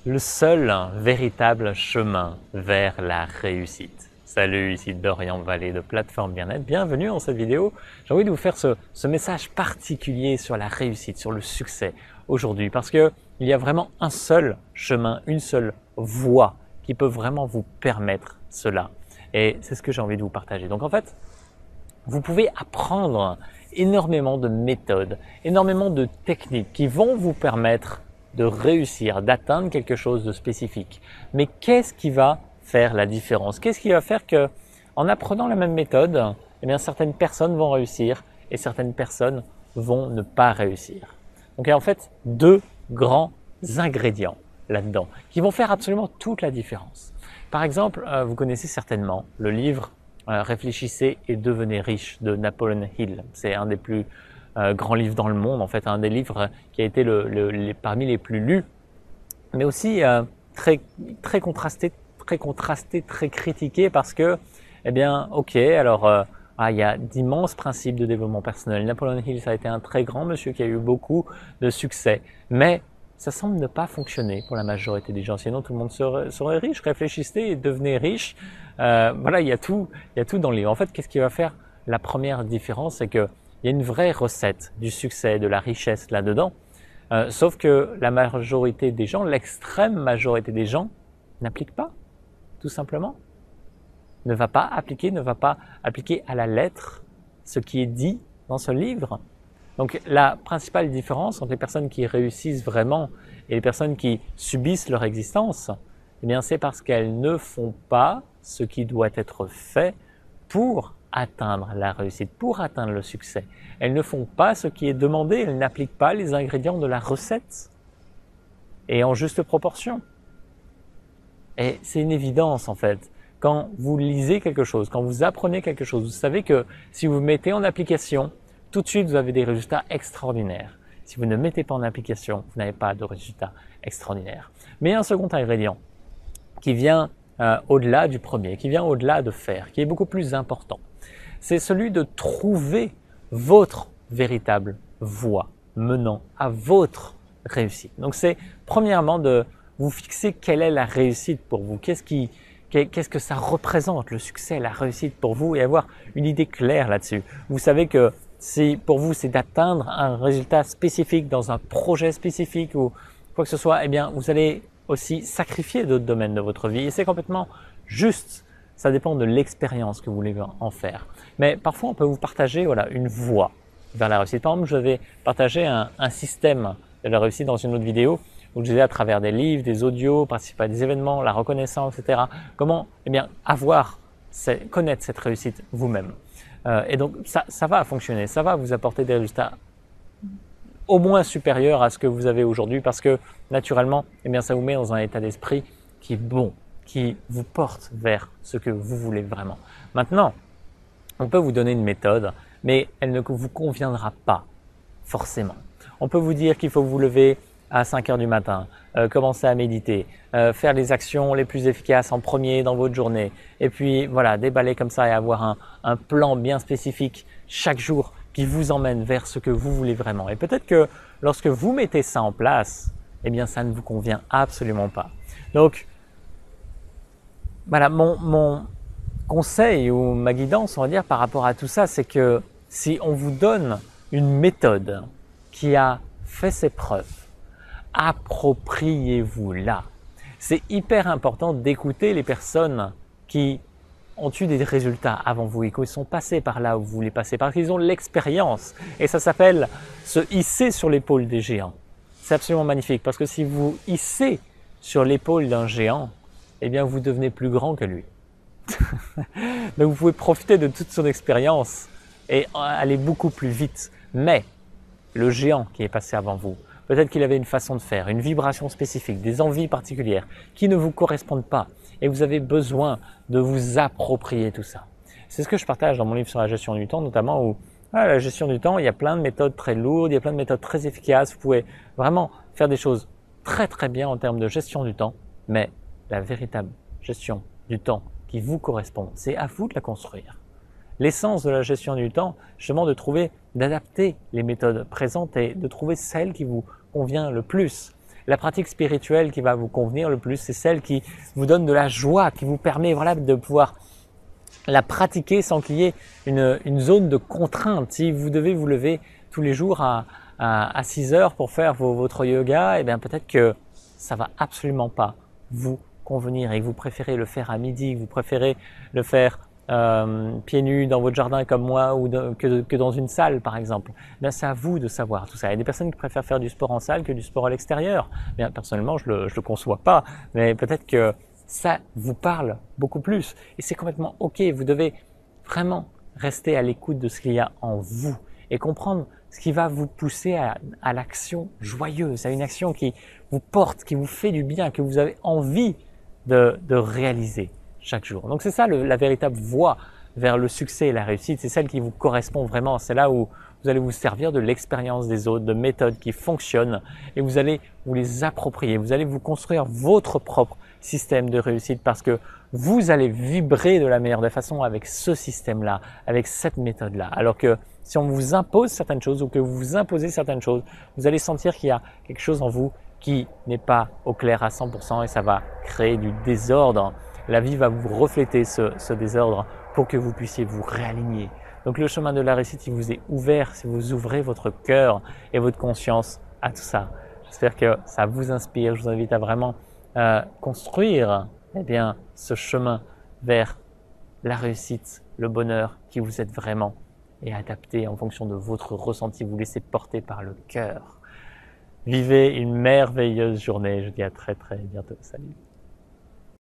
le seul véritable chemin vers la réussite. Salut, ici Dorian Vallée de Plateforme Bien-être. Bienvenue dans cette vidéo. J'ai envie de vous faire ce message particulier sur la réussite, sur le succès aujourd'hui, parce qu'il y a vraiment un seul chemin, une seule voie qui peut vraiment vous permettre cela. Et c'est ce que j'ai envie de vous partager. Donc en fait, vous pouvez apprendre énormément de méthodes, énormément de techniques qui vont vous permettre de réussir, d'atteindre quelque chose de spécifique. Mais qu'est-ce qui va faire la différence? Qu'est-ce qui va faire que, en apprenant la même méthode, eh bien, certaines personnes vont réussir et certaines personnes vont ne pas réussir? Donc il y a en fait deux grands ingrédients là-dedans qui vont faire absolument toute la différence. Par exemple, vous connaissez certainement le livre Réfléchissez et devenez riche de Napoleon Hill. C'est un des plus grands livres dans le monde, en fait, un des livres qui a été parmi les plus lus, mais aussi très contrasté, très critiqué parce que, eh bien, ok, alors il y a d'immenses principes de développement personnel. Napoleon Hill, ça a été un très grand monsieur qui a eu beaucoup de succès, mais ça semble ne pas fonctionner pour la majorité des gens. Sinon, tout le monde serait riche. Réfléchissez et devenez riche. Voilà, il y a tout dans le livre. En fait, qu'est-ce qui va faire la première différence? C'est qu'il y a une vraie recette du succès, de la richesse là-dedans. Sauf que la majorité des gens, l'extrême majorité des gens, n'appliquent pas, tout simplement. Ne va pas appliquer à la lettre ce qui est dit dans ce livre. Donc la principale différence entre les personnes qui réussissent vraiment et les personnes qui subissent leur existence, eh bien c'est parce qu'elles ne font pas ce qui doit être fait pour atteindre la réussite, pour atteindre le succès. Elles ne font pas ce qui est demandé, elles n'appliquent pas les ingrédients de la recette et en juste proportion. Et c'est une évidence en fait. Quand vous lisez quelque chose, quand vous apprenez quelque chose, vous savez que si vous mettez en application, tout de suite vous avez des résultats extraordinaires. Si vous ne mettez pas en application, vous n'avez pas de résultats extraordinaires. Mais il y a un second ingrédient qui vient au-delà du premier, qui vient au-delà de faire, qui est beaucoup plus important. C'est celui de trouver votre véritable voie menant à votre réussite. Donc c'est premièrement de vous fixer quelle est la réussite pour vous, qu'est-ce que ça représente, le succès, la réussite pour vous, et avoir une idée claire là-dessus. Vous savez que si pour vous c'est d'atteindre un résultat spécifique dans un projet spécifique ou quoi que ce soit, eh bien vous allez aussi sacrifier d'autres domaines de votre vie et c'est complètement juste. Ça dépend de l'expérience que vous voulez en faire. Mais parfois on peut vous partager une voie vers la réussite. Par exemple, je vais partager un système de la réussite dans une autre vidéo où je disais à travers des livres, des audios, participer à des événements, la reconnaissance, etc. Comment connaître cette réussite vous-même. Et donc ça va fonctionner, ça va vous apporter des résultats au moins supérieurs à ce que vous avez aujourd'hui parce que naturellement, ça vous met dans un état d'esprit qui est bon, qui vous porte vers ce que vous voulez vraiment. Maintenant, on peut vous donner une méthode, mais elle ne vous conviendra pas forcément. On peut vous dire qu'il faut vous lever à 5 heures du matin, commencer à méditer, faire les actions les plus efficaces en premier dans votre journée et puis voilà, déballer comme ça et avoir un plan bien spécifique chaque jour qui vous emmène vers ce que vous voulez vraiment. Et peut-être que lorsque vous mettez ça en place, ça ne vous convient absolument pas. Donc voilà, mon conseil ou ma guidance, on va dire, par rapport à tout ça, c'est que si on vous donne une méthode qui a fait ses preuves, appropriez-vous-la. C'est hyper important d'écouter les personnes qui ont eu des résultats avant vous et qui sont passés par là où vous voulez passer parce qu'ils ont l'expérience. Et ça s'appelle se hisser sur l'épaule des géants. C'est absolument magnifique parce que si vous hissez sur l'épaule d'un géant, vous devenez plus grand que lui. Donc vous pouvez profiter de toute son expérience et aller beaucoup plus vite. Mais le géant qui est passé avant vous, peut-être qu'il avait une façon de faire, une vibration spécifique, des envies particulières qui ne vous correspondent pas et vous avez besoin de vous approprier tout ça. C'est ce que je partage dans mon livre sur la gestion du temps, notamment où la gestion du temps, il y a plein de méthodes très lourdes, il y a plein de méthodes très efficaces. Vous pouvez vraiment faire des choses très très bien en termes de gestion du temps, mais la véritable gestion du temps qui vous correspond, c'est à vous de la construire. L'essence de la gestion du temps, justement, d'adapter les méthodes présentes et de trouver celle qui vous convient le plus. La pratique spirituelle qui va vous convenir le plus, c'est celle qui vous donne de la joie, qui vous permet voilà, de pouvoir la pratiquer sans qu'il y ait une zone de contrainte. Si vous devez vous lever tous les jours à 6 heures pour faire votre yoga, eh bien peut-être que ça va absolument pas vous convenir et que vous préférez le faire à midi, que vous préférez le faire pieds nus dans votre jardin comme moi ou que dans une salle par exemple. Eh bien, c'est à vous de savoir tout ça. Il y a des personnes qui préfèrent faire du sport en salle que du sport à l'extérieur. Bien, personnellement, je le conçois pas, mais peut-être que ça vous parle beaucoup plus. Et c'est complètement OK. Vous devez vraiment rester à l'écoute de ce qu'il y a en vous et comprendre ce qui va vous pousser à l'action joyeuse, à une action qui vous porte, qui vous fait du bien, que vous avez envie de réaliser chaque jour. Donc c'est ça la véritable voie vers le succès et la réussite. C'est celle qui vous correspond vraiment. C'est là où vous allez vous servir de l'expérience des autres, de méthodes qui fonctionnent et vous allez vous les approprier. Vous allez vous construire votre propre système de réussite parce que vous allez vibrer de la meilleure des façons avec ce système-là, avec cette méthode-là. Alors que si on vous impose certaines choses ou que vous vous imposez certaines choses, vous allez sentir qu'il y a quelque chose en vous qui n'est pas au clair à 100% et ça va créer du désordre. La vie va vous refléter ce désordre pour que vous puissiez vous réaligner. Donc le chemin de la réussite, il vous est ouvert si vous ouvrez votre cœur et votre conscience à tout ça. J'espère que ça vous inspire. Je vous invite à vraiment construire ce chemin vers la réussite, le bonheur qui vous êtes vraiment et adapter en fonction de votre ressenti. Vous laissez porter par le cœur. Vivez une merveilleuse journée. Je vous dis à très très bientôt. Salut.